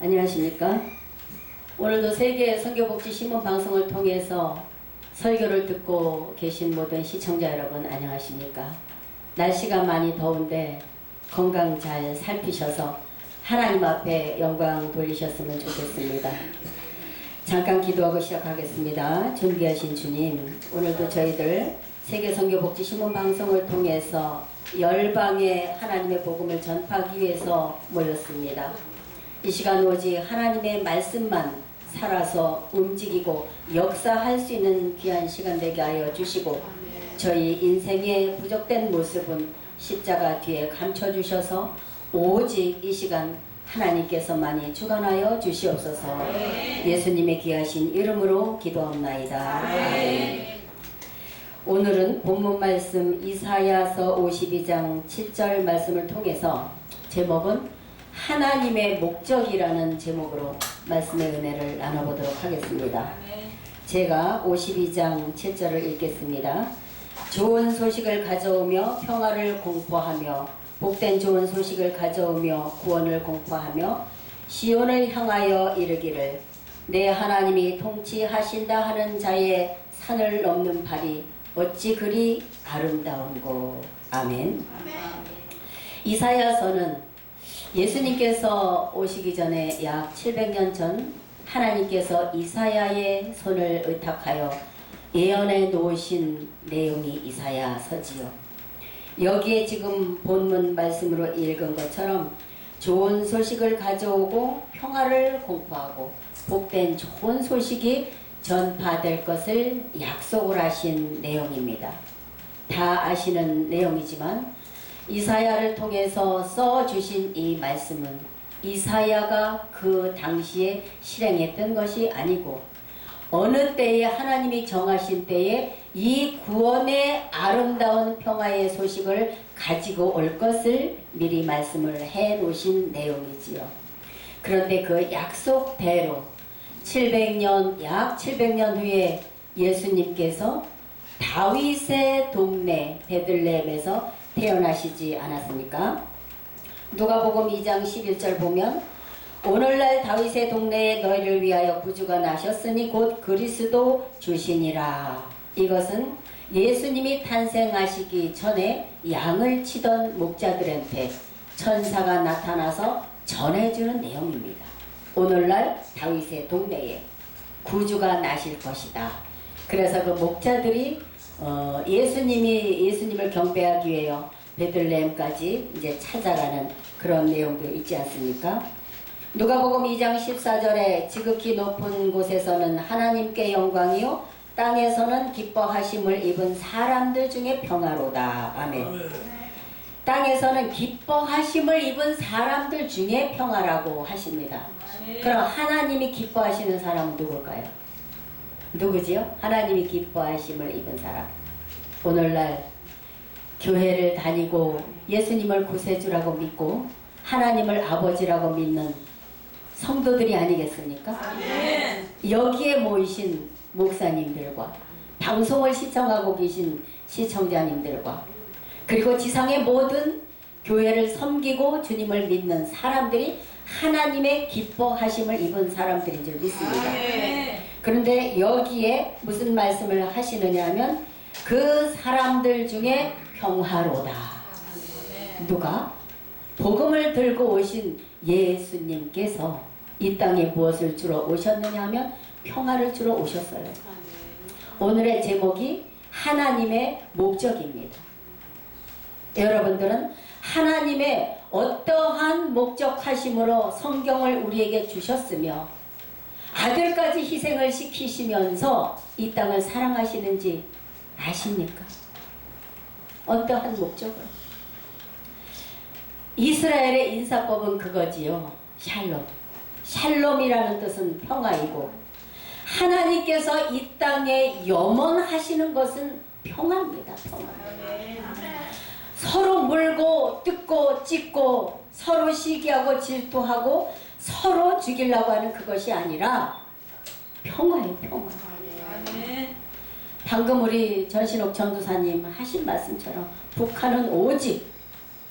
안녕하십니까? 오늘도 세계 선교복지 신문 방송을 통해서 설교를 듣고 계신 모든 시청자 여러분 안녕하십니까? 날씨가 많이 더운데 건강 잘 살피셔서 하나님 앞에 영광 돌리셨으면 좋겠습니다. 잠깐 기도하고 시작하겠습니다. 존귀하신 주님, 오늘도 저희들 세계 선교복지 신문 방송을 통해서 열방에 하나님의 복음을 전파하기 위해서 모였습니다. 이 시간 오직 하나님의 말씀만 살아서 움직이고 역사할 수 있는 귀한 시간 되게 하여 주시고, 저희 인생의 부족된 모습은 십자가 뒤에 감춰주셔서 오직 이 시간 하나님께서 많이 주관하여 주시옵소서. 예수님의 귀하신 이름으로 기도합나이다. 오늘은 본문 말씀 이사야서 52장 7절 말씀을 통해서 제목은 하나님의 목적이라는 제목으로 말씀의 은혜를 나눠보도록 하겠습니다. 제가 52장 7절을 읽겠습니다. 좋은 소식을 가져오며 평화를 공포하며 복된 좋은 소식을 가져오며 구원을 공포하며 시온을 향하여 이르기를 내 하나님이 통치하신다 하는 자의 산을 넘는 발이 어찌 그리 아름다운고. 아멘. 이사야서는 예수님께서 오시기 전에 약 700년 전 하나님께서 이사야의 손을 의탁하여 예언해 놓으신 내용이 이사야서지요. 여기에 지금 본문 말씀으로 읽은 것처럼 좋은 소식을 가져오고 평화를 공포하고 복된 좋은 소식이 전파될 것을 약속을 하신 내용입니다. 다 아시는 내용이지만 이사야를 통해서 써주신 이 말씀은 이사야가 그 당시에 실행했던 것이 아니고 어느 때에 하나님이 정하신 때에 이 구원의 아름다운 평화의 소식을 가지고 올 것을 미리 말씀을 해 놓으신 내용이지요. 그런데 그 약속대로 약 700년 후에 예수님께서 다윗의 동네 베들레헴에서 태어나시지 않았습니까? 누가복음 2장 11절 보면 오늘날 다윗의 동네에 너희를 위하여 구주가 나셨으니 곧 그리스도 주시니라. 이것은 예수님이 탄생하시기 전에 양을 치던 목자들한테 천사가 나타나서 전해주는 내용입니다. 오늘날 다윗의 동네에 구주가 나실 것이다. 그래서 그 목자들이 예수님을 경배하기 위하여 베들레헴까지 이제 찾아가는 그런 내용도 있지 않습니까? 누가복음 2장 14절에 지극히 높은 곳에서는 하나님께 영광이요 땅에서는 기뻐하심을 입은 사람들 중에 평화로다. 아멘. 땅에서는 기뻐하심을 입은 사람들 중에 평화라고 하십니다. 그럼 하나님이 기뻐하시는 사람은 누굴까요? 누구지요? 하나님이 기뻐하심을 입은 사람. 오늘날 교회를 다니고 예수님을 구세주라고 믿고 하나님을 아버지라고 믿는 성도들이 아니겠습니까? 아멘. 여기에 모이신 목사님들과 방송을 시청하고 계신 시청자님들과 그리고 지상의 모든 교회를 섬기고 주님을 믿는 사람들이 하나님의 기뻐하심을 입은 사람들인 줄 믿습니다. 그런데 여기에 무슨 말씀을 하시느냐 하면 그 사람들 중에 평화로다. 누가? 복음을 들고 오신 예수님께서 이 땅에 무엇을 주러 오셨느냐 하면 평화를 주러 오셨어요. 오늘의 제목이 하나님의 목적입니다. 여러분들은 하나님의 어떠한 목적하심으로 성경을 우리에게 주셨으며 아들까지 희생을 시키시면서 이 땅을 사랑하시는지 아십니까? 어떠한 목적으로? 이스라엘의 인사법은 그거지요. 샬롬. 샬롬이라는 뜻은 평화이고 하나님께서 이 땅에 염원하시는 것은 평화입니다. 평화. 서로 물고 뜯고 찢고 서로 시기하고 질투하고 서로 죽이려고 하는 그것이 아니라 평화예요. 평화. 방금 우리 전신옥 전도사님 하신 말씀처럼 북한은 오직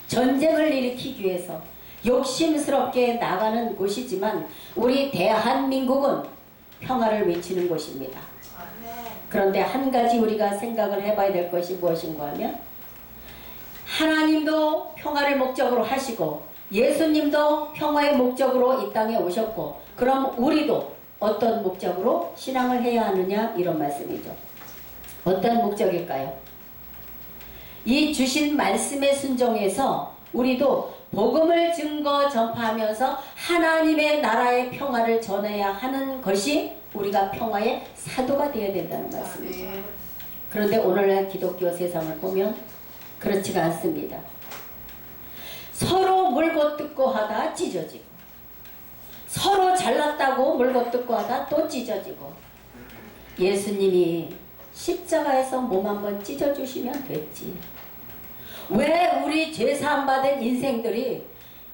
전쟁을 일으키기 위해서 욕심스럽게 나가는 곳이지만 우리 대한민국은 평화를 외치는 곳입니다. 그런데 한 가지 우리가 생각을 해봐야 될 것이 무엇인가 하면 하나님도 평화를 목적으로 하시고 예수님도 평화의 목적으로 이 땅에 오셨고 그럼 우리도 어떤 목적으로 신앙을 해야 하느냐 이런 말씀이죠. 어떤 목적일까요? 이 주신 말씀에 순종해서 우리도 복음을 증거 전파하면서 하나님의 나라의 평화를 전해야 하는 것이 우리가 평화의 사도가 되어야 된다는 말씀이죠. 그런데 오늘날 기독교 세상을 보면 그렇지가 않습니다. 서로 물고 뜯고 하다 찢어지고 서로 잘났다고 물고 뜯고 하다 또 찢어지고 예수님이 십자가에서 몸 한번 찢어주시면 됐지. 왜 우리 죄사함 받은 인생들이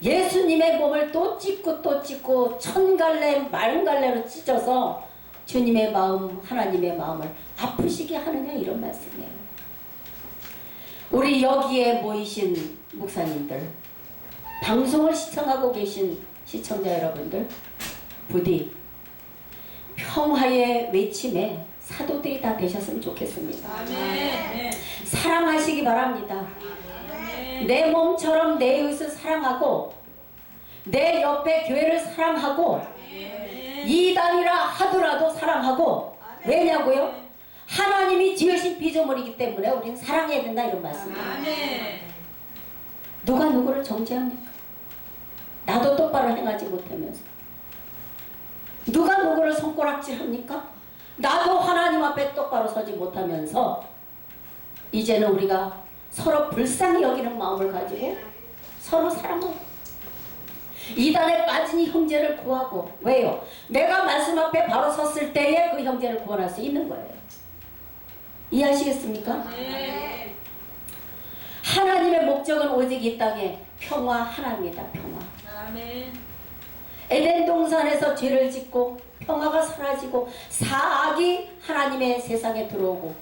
예수님의 몸을 또 찢고 또 찢고 천갈래 만갈래로 찢어서 주님의 마음 하나님의 마음을 아프시게 하느냐 이런 말씀이에요. 우리 여기에 모이신 목사님들 방송을 시청하고 계신 시청자 여러분들 부디 평화의 외침에 사도들이 다 되셨으면 좋겠습니다. 아멘. 사랑하시기 바랍니다. 내 몸처럼 내 이웃을 사랑하고 내 옆에 교회를 사랑하고 이단이라 하더라도 사랑하고 왜냐고요? 하나님이 지으신 피조물이기 때문에 우리는 사랑해야 된다 이런 말씀이에요. 누가 누구를 정죄합니까? 나도 똑바로 행하지 못하면서 누가 누구를 손가락질합니까? 나도 하나님 앞에 똑바로 서지 못하면서 이제는 우리가 서로 불쌍히 여기는 마음을 가지고 서로 사랑하고 이단에 빠진 형제를 구하고 왜요? 내가 말씀 앞에 바로 섰을 때에 그 형제를 구원할 수 있는 거예요. 이해하시겠습니까? 네. 하나님의 목적은 오직 이 땅에 평화 하나입니다. 평화. 아멘. 에덴 동산에서 죄를 짓고 평화가 사라지고 사악이 하나님의 세상에 들어오고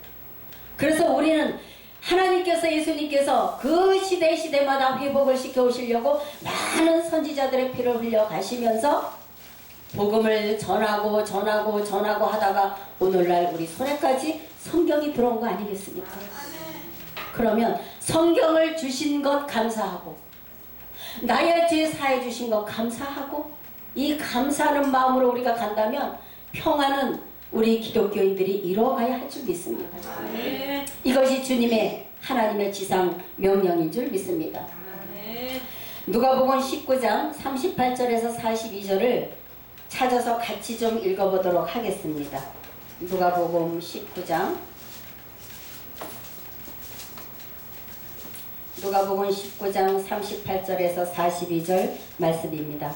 그래서 우리는 하나님께서 예수님께서 그 시대마다 회복을 시켜 오시려고 많은 선지자들의 피를 흘려 가시면서 복음을 전하고 하다가 오늘날 우리 손에까지 성경이 들어온 거 아니겠습니까? 그러면 성경을 주신 것 감사하고 나의 죄 사해 주신 것 감사하고 이 감사하는 마음으로 우리가 간다면 평화는 우리 기독교인들이 이뤄가야 할 줄 믿습니다. 이것이 주님의 하나님의 지상 명령인 줄 믿습니다. 누가복음 19장 38절에서 42절을 찾아서 같이 좀 읽어보도록 하겠습니다. 누가복음 19장 38절에서 42절 말씀입니다.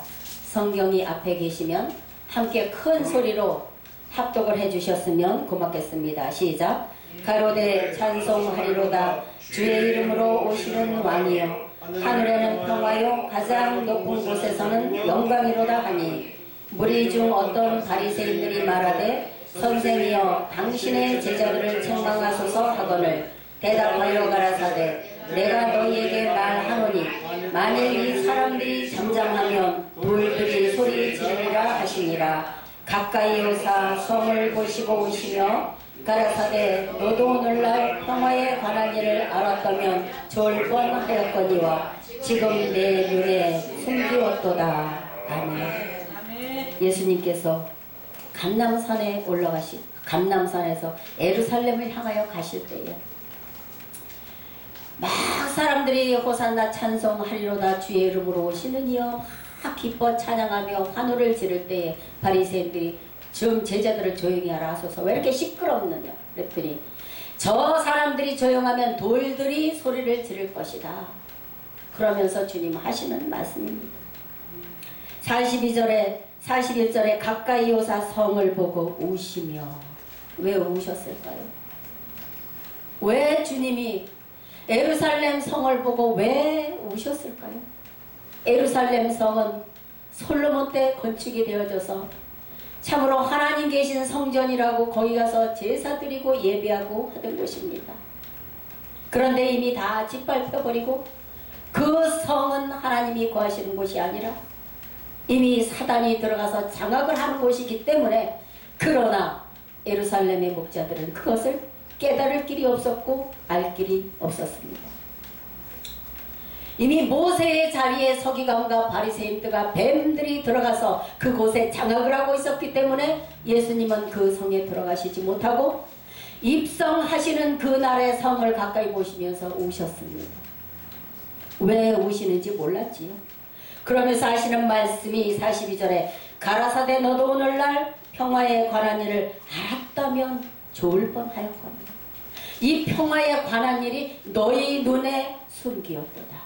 성경이 앞에 계시면 함께 큰 소리로 합독을 해주셨으면 고맙겠습니다. 시작. 가로되 찬송하리로다 주의 이름으로 오시는 왕이여 하늘에는 평화요 가장 높은 곳에서는 영광이로다 하니 무리 중 어떤 바리새인들이 말하되 선생이여 당신의 제자들을 책망하소서 하거늘 대답하여 가라사대 내가 너희에게 말하노니 만일 이 사람들이 잠잠하면 돌들이 소리 지르리라 하시니라. 가까이 오사 성을 보시고 오시며 가라사대 너도 오늘날 평화에 관한 일을 알았다면 좋을 뻔하였거니와 지금 내 눈에 숨기웠도다. 아멘. 예수님께서 감람산에 감람산에서 예루살렘을 향하여 가실 때에 막 사람들이 호산나 찬송하리로다 주의 이름으로 오시는 이여 막 기뻐 찬양하며 환호를 지를 때에 바리새인들이 좀 제자들을 조용히 하라 하소서 왜 이렇게 시끄럽느냐 그랬더니 저 사람들이 조용하면 돌들이 소리를 지를 것이다. 그러면서 주님 하시는 말씀입니다. 41절에 가까이 오사 성을 보고 우시며 왜 우셨을까요? 왜 주님이 예루살렘 성을 보고 왜 우셨을까요? 예루살렘 성은 솔로몬 때 건축이 되어져서 참으로 하나님 계신 성전이라고 거기 가서 제사 드리고 예배하고 하던 곳입니다. 그런데 이미 다 짓밟혀버리고 그 성은 하나님이 거하시는 곳이 아니라 이미 사단이 들어가서 장악을 하는 곳이기 때문에, 그러나 예루살렘의 목자들은 그것을 깨달을 길이 없었고 알 길이 없었습니다. 이미 모세의 자리에 서기관과 바리새인들과 뱀들이 들어가서 그곳에 장악을 하고 있었기 때문에 예수님은 그 성에 들어가시지 못하고 입성하시는 그날의 성을 가까이 보시면서 우셨습니다. 왜 우시는지 몰랐지요. 그러면서 하시는 말씀이 42절에 가라사대 너도 오늘날 평화에 관한 일을 알았다면 좋을 뻔하였거니와 이 평화에 관한 일이 너희 눈에 숨기었도다.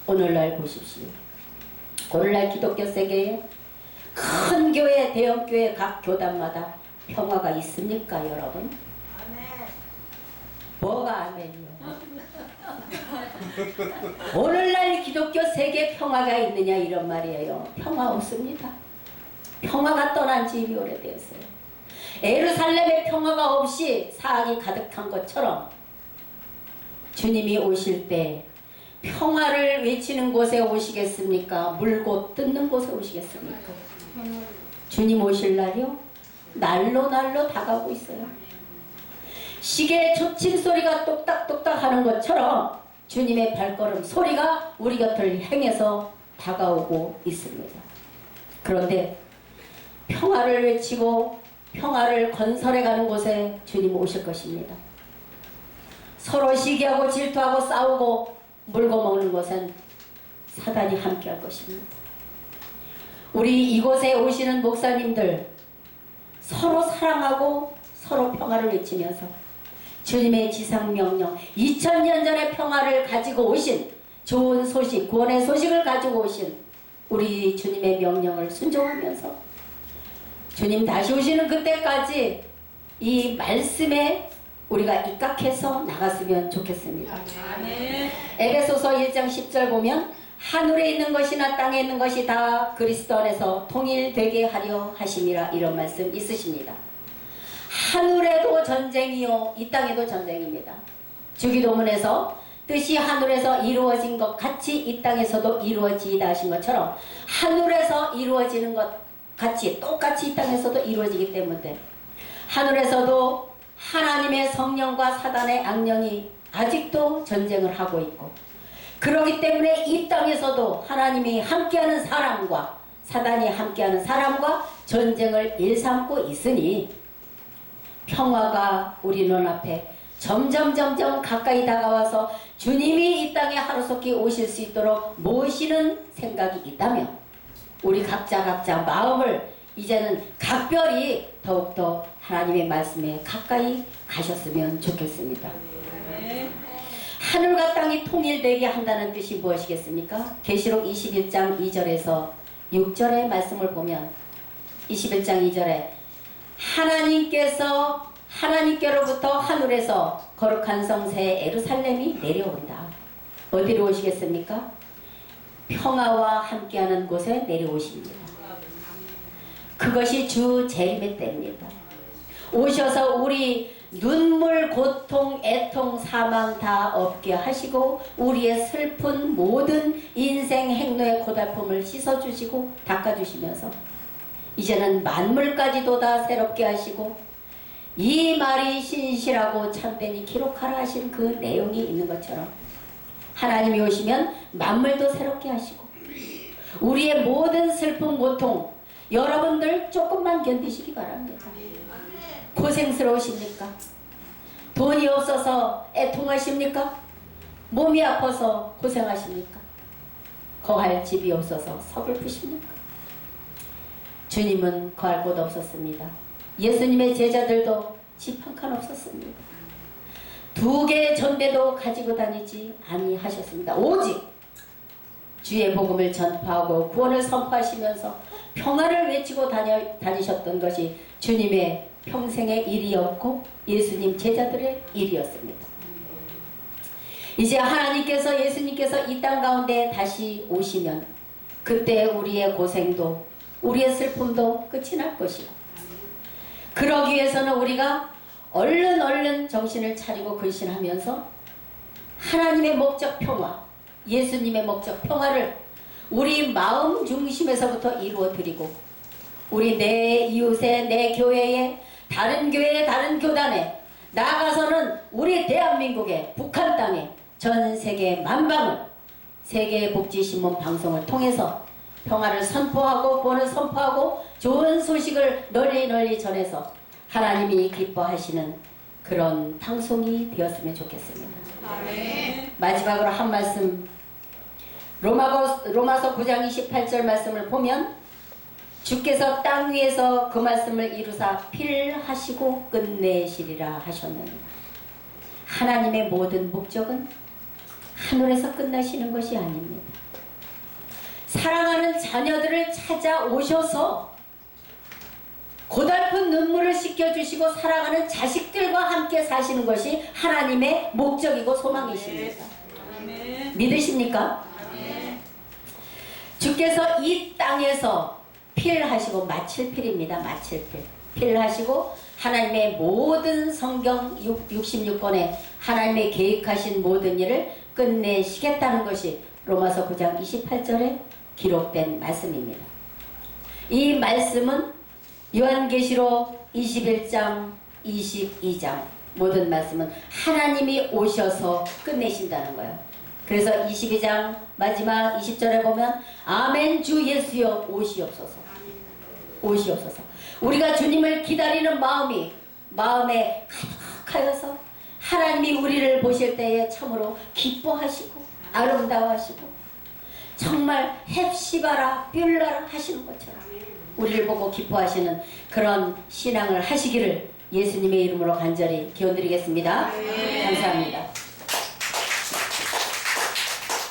오늘날 보십시오. 오늘날 기독교 세계에 큰 교회, 대형 교회 각 교단마다 평화가 있습니까, 여러분? 뭐가 아멘이요? 오늘날 기독교 세계 평화가 있느냐 이런 말이에요. 평화 없습니다. 평화가 떠난 지 이미 오래되었어요. 예루살렘에 평화가 없이 사악이 가득한 것처럼 주님이 오실 때 평화를 외치는 곳에 오시겠습니까? 물고 뜯는 곳에 오시겠습니까? 주님 오실 날이요? 날로 다가오고 있어요. 시계의 초침 소리가 똑딱똑딱 하는 것처럼 주님의 발걸음 소리가 우리 곁을 향해서 다가오고 있습니다. 그런데 평화를 외치고 평화를 건설해가는 곳에 주님 오실 것입니다. 서로 시기하고 질투하고 싸우고 물고 먹는 것은 사단이 함께할 것입니다. 우리 이곳에 오시는 목사님들 서로 사랑하고 서로 평화를 외치면서 주님의 지상명령 2000년 전의 평화를 가지고 오신 좋은 소식, 구원의 소식을 가지고 오신 우리 주님의 명령을 순종하면서 주님 다시 오시는 그때까지 이 말씀에 우리가 입각해서 나갔으면 좋겠습니다. 아멘. 에베소서 1장 10절 보면 하늘에 있는 것이나 땅에 있는 것이 다 그리스도 안에서 통일되게 하려 하심이라 이런 말씀 있으십니다. 하늘에도 전쟁이요 이 땅에도 전쟁입니다. 주기도문에서 뜻이 하늘에서 이루어진 것 같이 이 땅에서도 이루어지이다 하신 것처럼 하늘에서 이루어지는 것 같이 똑같이 이 땅에서도 이루어지기 때문에 하늘에서도 하나님의 성령과 사단의 악령이 아직도 전쟁을 하고 있고, 그렇기 때문에 이 땅에서도 하나님이 함께하는 사람과 사단이 함께하는 사람과 전쟁을 일삼고 있으니 평화가 우리 눈앞에 점점 가까이 다가와서 주님이 이 땅에 하루속히 오실 수 있도록 모시는 생각이 있다면 우리 각자 마음을 이제는 각별히 더욱더 하나님의 말씀에 가까이 가셨으면 좋겠습니다. 하늘과 땅이 통일되게 한다는 뜻이 무엇이겠습니까? 계시록 21장 2절에서 6절의 말씀을 보면 21장 2절에 하나님께로부터 하늘에서 거룩한 성새 예루살렘이 내려온다. 어디로 오시겠습니까? 평화와 함께하는 곳에 내려오십니다. 그것이 주 재림의 때입니다. 오셔서 우리 눈물, 고통, 애통, 사망 다 없게 하시고 우리의 슬픈 모든 인생 행로의 고달픔을 씻어주시고 닦아주시면서 이제는 만물까지도 다 새롭게 하시고 이 말이 신실하고 참되니 기록하라 하신 그 내용이 있는 것처럼 하나님이 오시면 만물도 새롭게 하시고 우리의 모든 슬픔, 고통 여러분들 조금만 견디시기 바랍니다. 고생스러우십니까? 돈이 없어서 애통하십니까? 몸이 아파서 고생하십니까? 거할 집이 없어서 서글프십니까? 주님은 거할 곳 없었습니다. 예수님의 제자들도 집 한 칸 없었습니다. 2개의 전대도 가지고 다니지 아니하셨습니다. 오직 주의 복음을 전파하고 구원을 선포하시면서 평화를 외치고 다니셨던 것이 주님의 평생의 일이었고 예수님 제자들의 일이었습니다. 이제 하나님께서 예수님께서 이 땅 가운데 다시 오시면 그때 우리의 고생도 우리의 슬픔도 끝이 날 것이고 그러기 위해서는 우리가 얼른 정신을 차리고 근신하면서 하나님의 목적 평화 예수님의 목적 평화를 우리 마음 중심에서부터 이루어 드리고 우리 내 이웃에 내 교회에 다른 교회에 다른 교단에 나아가서는 우리 대한민국의 북한 땅에 전 세계 만방을 세계복지신문 방송을 통해서 평화를 선포하고 본을 선포하고 좋은 소식을 널리 전해서 하나님이 기뻐하시는 그런 방송이 되었으면 좋겠습니다. 아멘. 마지막으로 한 말씀 로마서 9장 28절 말씀을 보면 주께서 땅 위에서 그 말씀을 이루사 필하시고 끝내시리라 하셨느니라. 하나님의 모든 목적은 하늘에서 끝나시는 것이 아닙니다. 사랑하는 자녀들을 찾아오셔서 고달픈 눈물을 씻겨주시고 사랑하는 자식들과 함께 사시는 것이 하나님의 목적이고 소망이십니다. 아멘. 믿으십니까? 아멘. 주께서 이 땅에서 필하시고 마칠 필입니다. 마칠 필. 필하시고 하나님의 모든 성경 66권에 하나님의 계획하신 모든 일을 끝내시겠다는 것이 로마서 9장 28절에 기록된 말씀입니다. 이 말씀은 요한계시록 21장 22장 모든 말씀은 하나님이 오셔서 끝내신다는 거예요. 그래서 22장 마지막 20절에 보면 아멘 주 예수여 오시옵소서. 오시옵소서. 우리가 주님을 기다리는 마음에 가득하여서 하나님이 우리를 보실 때에 참으로 기뻐하시고 아름다워하시고 정말 헵시바라 뷸라라 하시는 것처럼 우리를 보고 기뻐하시는 그런 신앙을 하시기를 예수님의 이름으로 간절히 기원드리겠습니다. 감사합니다.